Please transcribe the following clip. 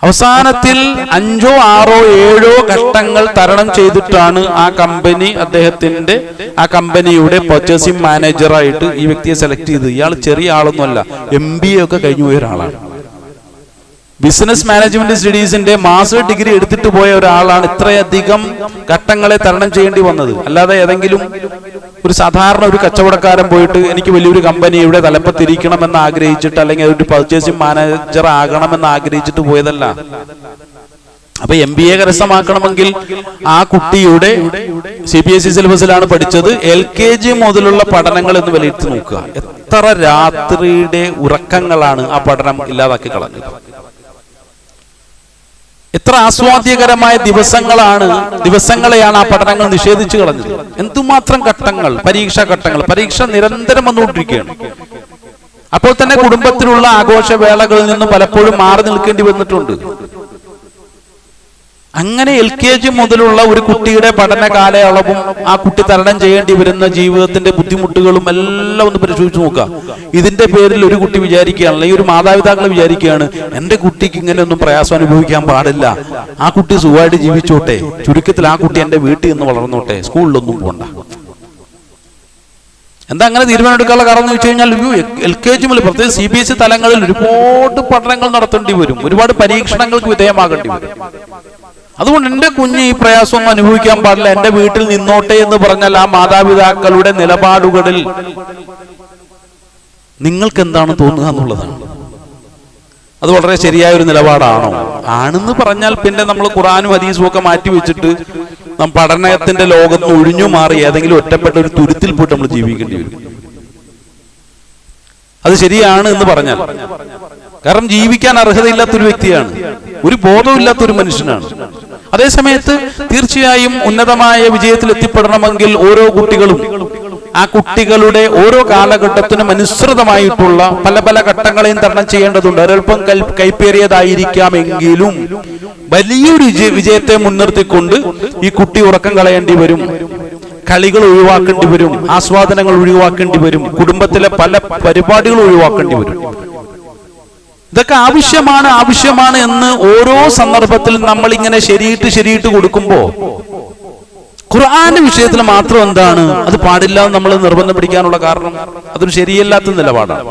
അവസാനത്തിൽ 5 6 7 ഘട്ടങ്ങൾ തരണം ചെയ്തിട്ടാണ് ആ കമ്പനിയുടെ പർച്ചേസിംഗ് മാനേജറായിട്ട് ഈ വ്യക്തിയെ സെലക്ട് ചെയ്തത്. ഇയാൾ ചെറിയ ആളൊന്നുമല്ല, MBA ഒക്കെ കഴിഞ്ഞു പോയ ഒരാളാണ്. ബിസിനസ് മാനേജ്മെന്റ് സ്റ്റഡീസിന്റെ മാസ്റ്റർ ഡിഗ്രി എടുത്തിട്ട് പോയ ഒരാളാണ് ഇത്രയധികം ഘട്ടങ്ങളെ തരണം ചെയ്യേണ്ടി വന്നത്. അല്ലാതെ ഏതെങ്കിലും ഒരു സാധാരണ ഒരു കച്ചവടക്കാരൻ പോയിട്ട് എനിക്ക് വലിയൊരു കമ്പനിയുടെ തലപ്പത്തിരിക്കണമെന്ന് ആഗ്രഹിച്ചിട്ട് അല്ലെങ്കിൽ ഒരു പർച്ചേസിംഗ് മാനേജർ ആകണമെന്ന് ആഗ്രഹിച്ചിട്ട് പോയതല്ല. അപ്പൊ MBA കരസ്ഥമാക്കണമെങ്കിൽ ആ കുട്ടിയുടെ CBSE സിലബസിലാണ് പഠിച്ചത്. LKG മുതലുള്ള പഠനങ്ങൾ എന്ന് വിലയിരുത്തി നോക്കുക. എത്ര രാത്രിയുടെ ഉറക്കങ്ങളാണ് ആ പഠനം ഇല്ലാതാക്കി കളഞ്ഞത്. എത്ര ആസ്വാദ്യകരമായ ദിവസങ്ങളെയാണ് ആ പഠനങ്ങൾ നിഷേധിച്ചു കളഞ്ഞത്. എന്തുമാത്രം ഘട്ടങ്ങൾ, പരീക്ഷ നിരന്തരം വന്നുകൊണ്ടിരിക്കുകയാണ്. അപ്പോൾ തന്നെ കുടുംബത്തിലുള്ള ആഘോഷവേളകളിൽ നിന്നും പലപ്പോഴും മാറി നിൽക്കേണ്ടി വന്നിട്ടുണ്ട്. അങ്ങനെ LKG മുതലുള്ള ഒരു കുട്ടിയുടെ പഠന കാലയളവും ആ കുട്ടി തരണം ചെയ്യേണ്ടി വരുന്ന ജീവിതത്തിന്റെ ബുദ്ധിമുട്ടുകളും എല്ലാം ഒന്ന് പരിശോധിച്ച് നോക്കുക. ഇതിന്റെ പേരിൽ ഒരു കുട്ടി വിചാരിക്കുകയാണ്, അല്ലെങ്കിൽ ഒരു മാതാപിതാക്കൾ വിചാരിക്കുകയാണ്, എന്റെ കുട്ടിക്ക് ഇങ്ങനെ ഒന്നും പ്രയാസം അനുഭവിക്കാൻ പാടില്ല, ആ കുട്ടി സുഖമായിട്ട് ജീവിച്ചോട്ടെ, ചുരുക്കത്തിൽ ആ കുട്ടി എന്റെ വീട്ടിൽ നിന്ന് വളർന്നോട്ടെ, സ്കൂളിലൊന്നും പോണ്ട. എന്താ അങ്ങനെ തീരുമാനമെടുക്കാനുള്ള കാരണം എന്ന് വെച്ച് കഴിഞ്ഞാൽ LKG മുതൽ പ്രത്യേകിച്ച് CBSE തലങ്ങളിൽ ഒരുപാട് പഠനങ്ങൾ നടത്തേണ്ടി വരും, ഒരുപാട് പരീക്ഷണങ്ങൾക്ക് വിധേയമാകേണ്ടി വരും. അതുകൊണ്ട് എന്റെ കുഞ്ഞ് ഈ പ്രയാസമൊന്നും അനുഭവിക്കാൻ പാടില്ല, എന്റെ വീട്ടിൽ നിന്നോട്ടെ എന്ന് പറഞ്ഞാൽ ആ മാതാപിതാക്കളുടെ നിലപാടുകളിൽ നിങ്ങൾക്ക് എന്താണ് തോന്നുക എന്നുള്ളതാണ്. അത് വളരെ ശരിയായ ഒരു നിലപാടാണോ? ആണെന്ന് പറഞ്ഞാൽ പിന്നെ നമ്മൾ ഖുർആനും ഹദീസും ഒക്കെ മാറ്റി വെച്ചിട്ട് പഠനത്തിന്റെ ലോകത്ത് ഒഴിഞ്ഞു മാറി ഏതെങ്കിലും ഒറ്റപ്പെട്ട ഒരു തുരുത്തിൽ പോയിട്ട് നമ്മൾ ജീവിക്കേണ്ടി വരും. അത് ശരിയാണ് എന്ന് പറഞ്ഞാൽ, കാരണം ജീവിക്കാൻ അർഹതയില്ലാത്തൊരു വ്യക്തിയാണ്, ഒരു ബോധമില്ലാത്തൊരു മനുഷ്യനാണ്. അതേസമയത്ത് തീർച്ചയായും ഉന്നതമായ വിജയത്തിൽ എത്തിപ്പെടണമെങ്കിൽ ഓരോ കുട്ടികളും ആ കുട്ടികളുടെ ഓരോ കാലഘട്ടത്തിനും അനുസൃതമായിട്ടുള്ള പല പല ഘട്ടങ്ങളെയും തരണം ചെയ്യേണ്ടതുണ്ട്. ഒരൽപ്പം കൈപ്പേറിയതായിരിക്കാമെങ്കിലും വലിയൊരു വിജയത്തെ മുൻനിർത്തിക്കൊണ്ട് ഈ കുട്ടി ഉറക്കം കളയേണ്ടി വരും, കളികൾ ഒഴിവാക്കേണ്ടി വരും, ആസ്വാദനങ്ങൾ ഒഴിവാക്കേണ്ടി വരും, കുടുംബത്തിലെ പല പരിപാടികൾ ഒഴിവാക്കേണ്ടി വരും. ഇതൊക്കെ ആവശ്യമാണ് എന്ന് ഓരോ സന്ദർഭത്തിൽ നമ്മൾ ഇങ്ങനെ ശരിയിട്ട് കൊടുക്കുമ്പോ ഖുർആന്റെ വിഷയത്തിൽ മാത്രം എന്താണ് അത് പാടില്ല എന്ന് നമ്മൾ നിർബന്ധം പിടിക്കാനുള്ള കാരണം? അതൊരു ശരിയല്ലാത്ത നിലപാടാണ്.